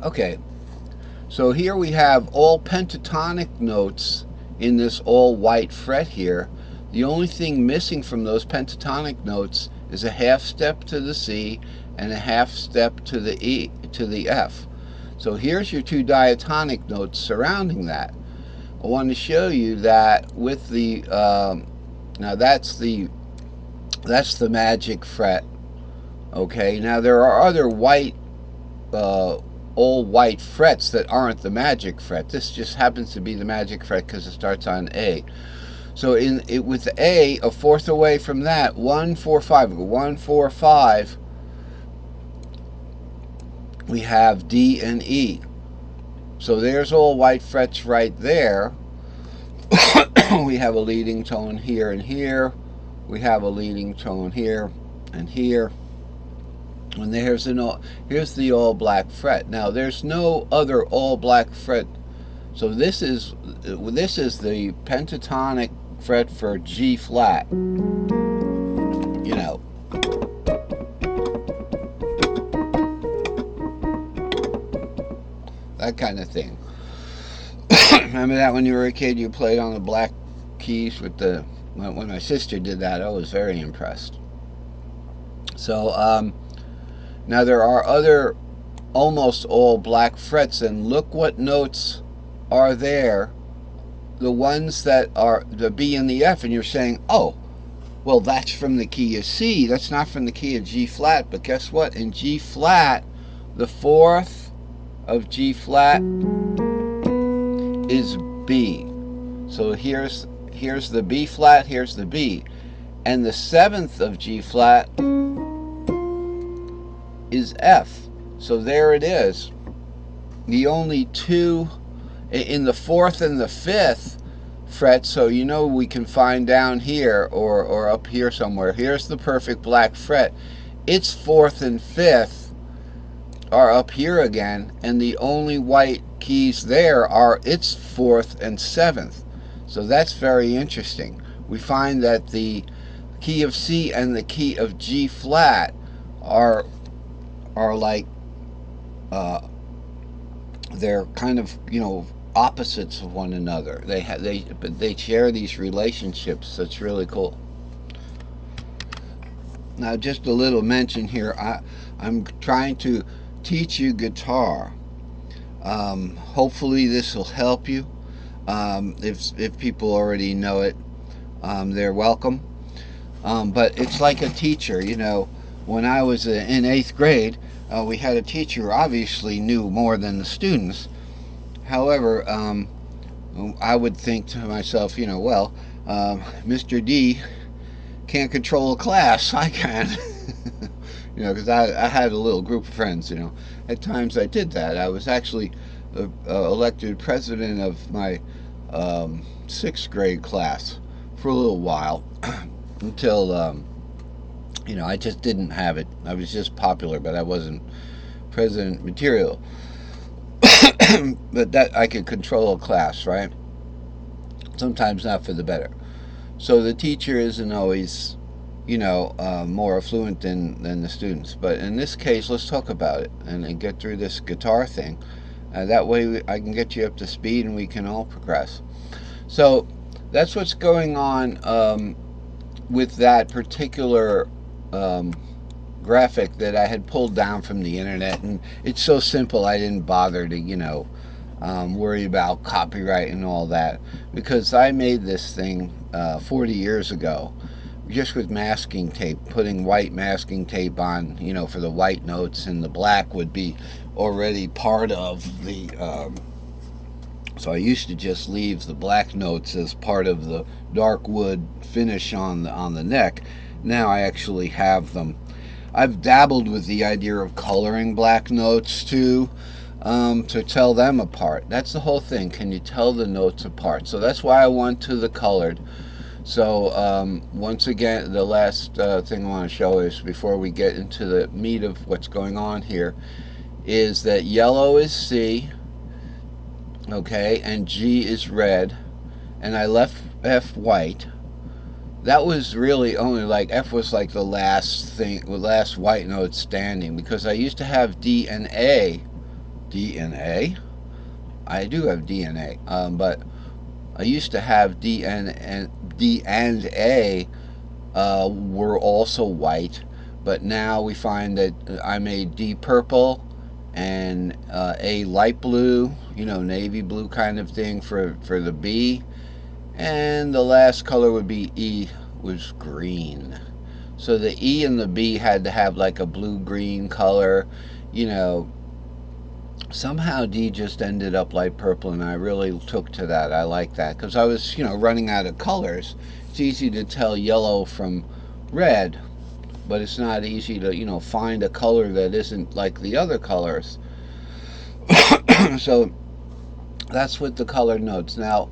Okay, so here we have all pentatonic notes in this all white fret here. The only thing missing from those pentatonic notes is a half step to the C and a half step to the E to the F. So here's your two diatonic notes surrounding that. I want to show you that with the now that's the magic fret. Okay, now there are other white uh, all white frets that aren't the magic fret. This just happens to be the magic fret because it starts on A. So with A, a fourth away from that, 1, 4, 5. 1, 4, 5. We have D and E. So there's all white frets right there. We have a leading tone here and here. We have a leading tone here and here. And here's the all black fret. Now there's no other all black fret. So this is the pentatonic fret for G flat. You know. That kind of thing. Remember that when you were a kid, you played on the black keys with the. When my sister did that, I was very impressed. So now there are other almost all black frets, and look what notes are there. The ones that are the B and the F, and you're saying, oh, well, that's from the key of C. That's not from the key of G flat. But guess what? In G flat, the fourth of G flat is B. So here's the B flat, here's the B. And the seventh of G flat is F. So there it is. The only two in the fourth and the fifth fret, so you know we can find down here or up here somewhere. Here's the perfect black fret. Its fourth and fifth are up here again, and the only white keys there are its fourth and seventh. So that's very interesting. We find that the key of C and the key of G flat are like they're kind of, you know, opposites of one another. But they share these relationships. That's really cool. Now, just a little mention here. I'm trying to teach you guitar. Hopefully, this will help you. If people already know it, they're welcome. But it's like a teacher. You know, when I was in 8th grade, we had a teacher who obviously knew more than the students. However, I would think to myself, you know, well, Mr. D can't control a class. I can. You know, because I had a little group of friends, you know. At times I did that. I was actually elected president of my 6th grade class for a little while until, you know, I just didn't have it. I was just popular, but I wasn't president material. But that I could control a class, right? Sometimes not for the better. So the teacher isn't always, you know, more affluent than the students. But in this case, let's talk about it and get through this guitar thing. That way I can get you up to speed and we can all progress. So that's what's going on with that particular graphic that I had pulled down from the internet. And it's so simple I didn't bother to, you know, worry about copyright and all that, because I made this thing 40 years ago just with masking tape, putting white masking tape on, you know, for the white notes, and the black would be already part of the so I used to just leave the black notes as part of the dark wood finish on the neck. Now I actually have them. I've dabbled with the idea of coloring black notes too, to tell them apart. That's the whole thing. Can you tell the notes apart? So that's why I went to the colored. So once again, the last thing I want to show is, before we get into the meat of what's going on here, is that yellow is C, okay, and G is red, and I left F white. That was really only like, F was like the last thing, the last white note standing, because I used to have D and A DNA. I do have DNA, but I used to have D and A were also white, but now we find that I made D purple and A light blue, navy blue kind of thing for the B, and the last color would be E was green. So the E and the B had to have like a blue green color, you know. Somehow D just ended up light purple, and I really took to that. I like that because I was, running out of colors. It's easy to tell yellow from red, but it's not easy to, find a color that isn't like the other colors. So that's with the color notes. Now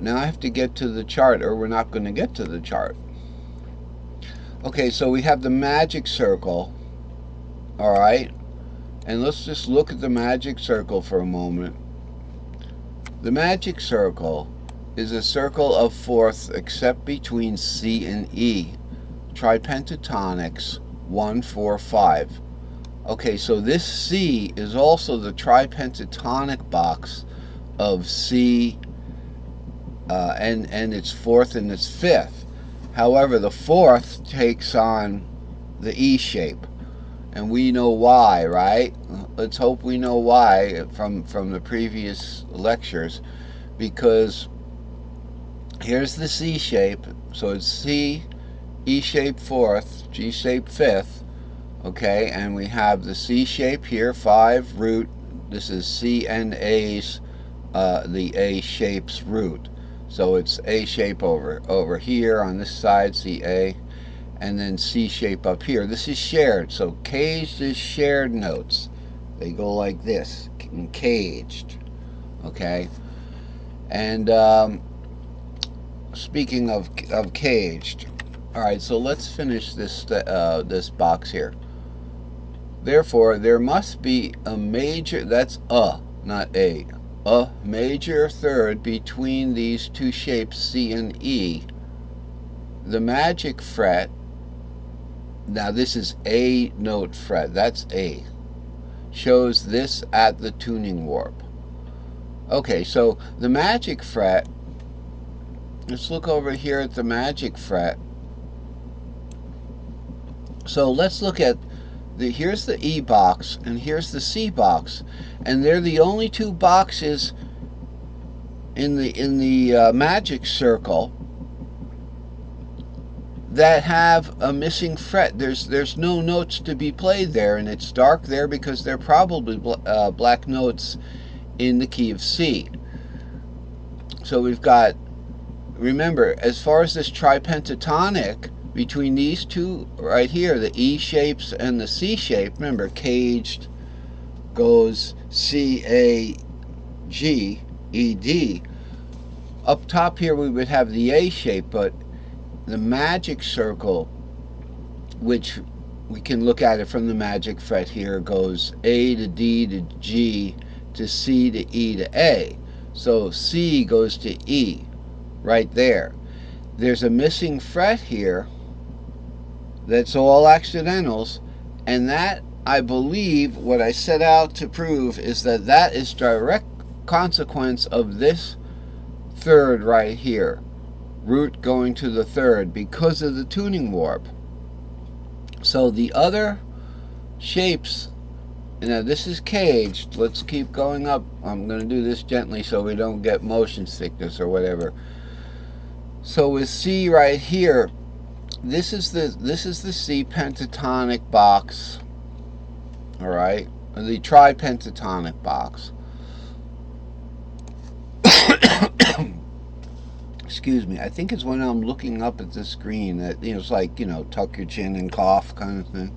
I have to get to the chart, or we're not going to get to the chart. Okay, so we have the magic circle, all right? And let's just look at the magic circle for a moment. The magic circle is a circle of fourths except between C and E. Tripentatonics 1, 4, 5. Okay, so this C is also the tripentatonic box of C, and its fourth and its fifth. However, the fourth takes on the E shape, and we know why, right? Let's hope we know why from the previous lectures, because here's the C shape, so it's C, E shape fourth, G shape fifth, okay, and we have the C shape here, 5 root. This is C and A's, the A shape's root. So it's A shape over here on this side, C A, and then C shape up here. This is shared, so caged is shared notes. They go like this, caged, okay. And speaking of caged, all right. So let's finish this box here. Therefore, there must be a major. That's not a major third between these two shapes, C and E. The magic fret. Now this is A note fret. That's A. Shows this at the tuning warp. Okay, so the magic fret. Let's look over here at the magic fret. So let's look at here's the E box and here's the C box, and they're the only two boxes in the magic circle that have a missing fret. There's no notes to be played there, and it's dark there because they're probably black notes in the key of C. So we've got, remember, as far as this tripentatonic between these two right here, the E shapes and the C shape, remember, caged goes C, A, G, E, D. Up top here we would have the A shape, but the magic circle, which we can look at it from the magic fret here, goes A to D to G to C to E to A. So C goes to E right there. There's a missing fret here that's all accidentals, and that, I believe, what I set out to prove is that is direct consequence of this third right here, root going to the third, because of the tuning warp. So the other shapes, this is caged. Let's keep going up. I'm going to do this gently so we don't get motion sickness or whatever. So with C right here, this is the C pentatonic box, all right, the tripentatonic box. Excuse me. I think it's when I'm looking up at the screen that it's like tuck your chin and cough kind of thing.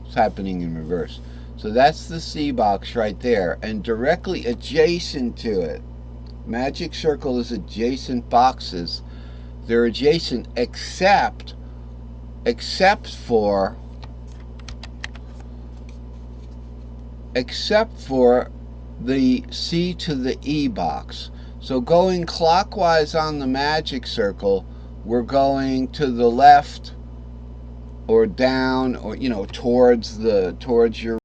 It's happening in reverse. So that's the C box right there, and directly adjacent to it, magic circle is adjacent boxes. They're adjacent except for the C to the E box. So going clockwise on the magic circle, we're going to the left or down, or towards your